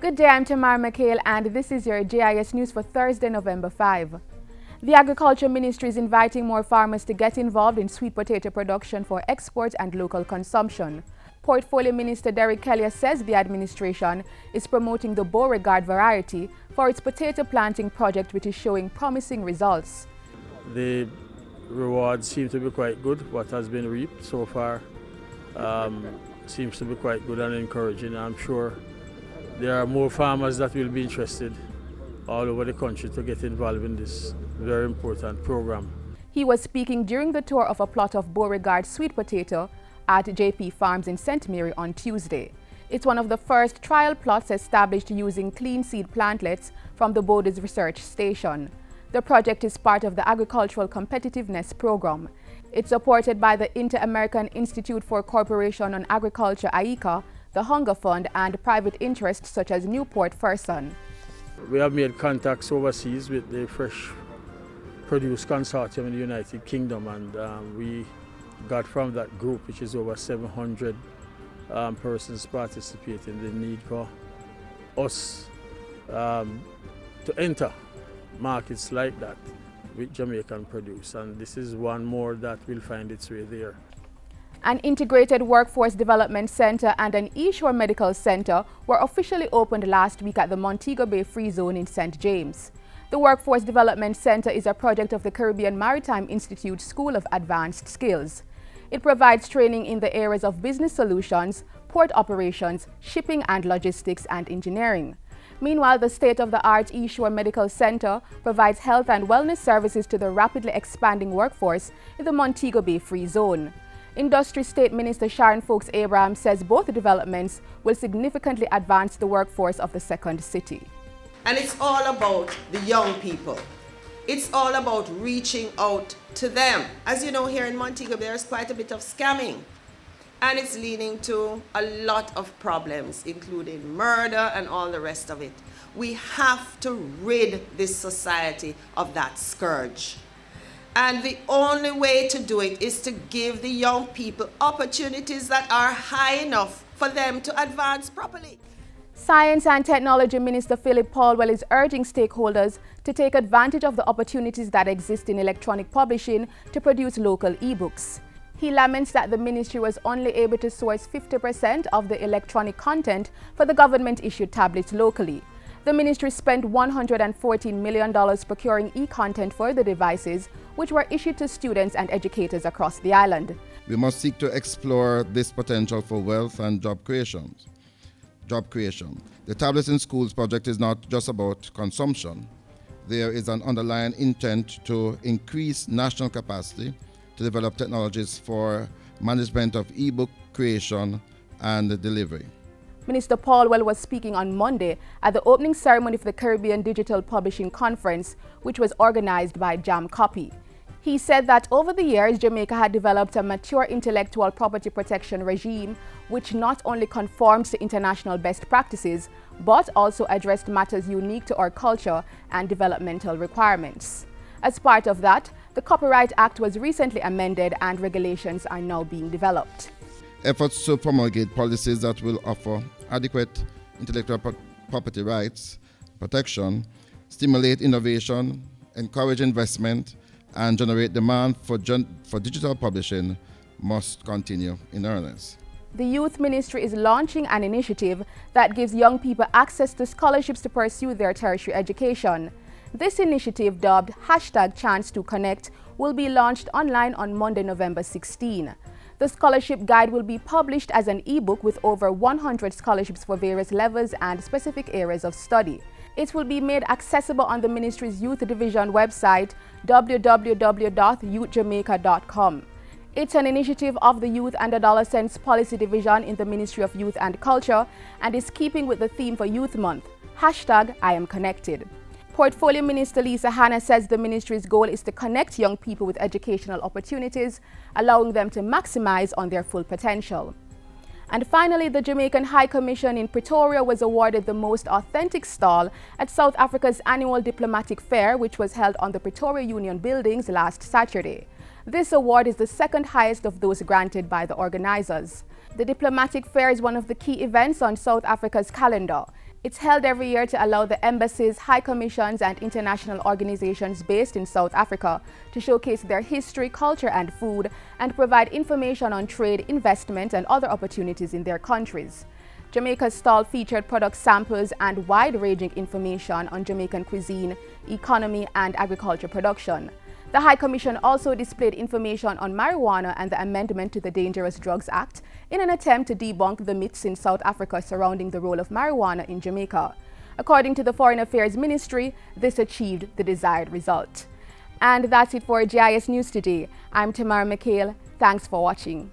Good day, I'm Tamara McHale and this is your JIS news for Thursday, November 5. The Agriculture Ministry is inviting more farmers to get involved in sweet potato production for export and local consumption. Portfolio Minister Derek Kelly says the administration is promoting the Beauregard variety for its potato planting project, which is showing promising results. The rewards seem to be quite good. What has been reaped so far seems to be quite good and encouraging. I'm sure there are more farmers that will be interested all over the country to get involved in this very important program. He was speaking during the tour of a plot of Beauregard sweet potato at JP Farms in St. Mary on Tuesday. It's one of the first trial plots established using clean seed plantlets from the Borders Research Station. The project is part of the Agricultural Competitiveness Program. It's supported by the Inter-American Institute for Cooperation on Agriculture, AICA, the Hunger Fund, and private interests such as Newport Ferguson. We have made contacts overseas with the Fresh Produce Consortium in the United Kingdom, and we got from that group, which is over 700 persons participating, the need for us to enter markets like that with Jamaican produce, and this is one more that will find its way there. An integrated workforce development center and an e-shore medical center were officially opened last week at the Montego Bay Free Zone in St. James. The Workforce Development Center is a project of the Caribbean Maritime Institute School of Advanced Skills. It provides training in the areas of business solutions, port operations, shipping and logistics, and engineering. Meanwhile, the state-of-the-art e-shore medical center provides health and wellness services to the rapidly expanding workforce in the Montego Bay Free Zone. Industry State Minister Sharon Folks Abraham says both developments will significantly advance the workforce of the second city. And it's all about the young people. It's all about reaching out to them. As you know, here in Montego Bay, there's quite a bit of scamming. And it's leading to a lot of problems, including murder and all the rest of it. We have to rid this society of that scourge. And the only way to do it is to give the young people opportunities that are high enough for them to advance properly. Science and Technology Minister Philip Paulwell is urging stakeholders to take advantage of the opportunities that exist in electronic publishing to produce local e-books. He laments that the ministry was only able to source 50% of the electronic content for the government-issued tablets locally. The ministry spent $114 million procuring e-content for the devices, which were issued to students and educators across the island. We must seek to explore this potential for wealth and job creation. The Tablets in Schools project is not just about consumption. There is an underlying intent to increase national capacity to develop technologies for management of e-book creation and delivery. Minister Paulwell was speaking on Monday at the opening ceremony for the Caribbean Digital Publishing Conference, which was organized by Jam Copy. He said that over the years, Jamaica had developed a mature intellectual property protection regime, which not only conforms to international best practices, but also addressed matters unique to our culture and developmental requirements. As part of that, the Copyright Act was recently amended and regulations are now being developed. Efforts to promulgate policies that will offer adequate intellectual property rights protection, stimulate innovation, encourage investment, and generate demand for digital publishing must continue in earnest. The Youth Ministry is launching an initiative that gives young people access to scholarships to pursue their tertiary education. This initiative, dubbed #Chance2Connect, will be launched online on Monday, November 16. The scholarship guide will be published as an e-book with over 100 scholarships for various levels and specific areas of study. It will be made accessible on the ministry's Youth Division website, www.youthjamaica.com. It's an initiative of the Youth and Adolescents Policy Division in the Ministry of Youth and Culture and is keeping with the theme for Youth Month, #IamConnected. Portfolio Minister Lisa Hanna says the ministry's goal is to connect young people with educational opportunities, allowing them to maximize on their full potential. And finally, the Jamaican High Commission in Pretoria was awarded the most authentic stall at South Africa's annual diplomatic fair, which was held on the Pretoria Union buildings last Saturday. This award is the second highest of those granted by the organizers. The diplomatic fair is one of the key events on South Africa's calendar. It's held every year to allow the embassies, high commissions, and international organizations based in South Africa to showcase their history, culture, and food, and provide information on trade, investment, and other opportunities in their countries. Jamaica's stall featured product samples and wide-ranging information on Jamaican cuisine, economy, and agriculture production. The High Commission also displayed information on marijuana and the amendment to the Dangerous Drugs Act in an attempt to debunk the myths in South Africa surrounding the role of marijuana in Jamaica. According to the Foreign Affairs Ministry, this achieved the desired result. And that's it for JIS News today. I'm Tamara McHale. Thanks for watching.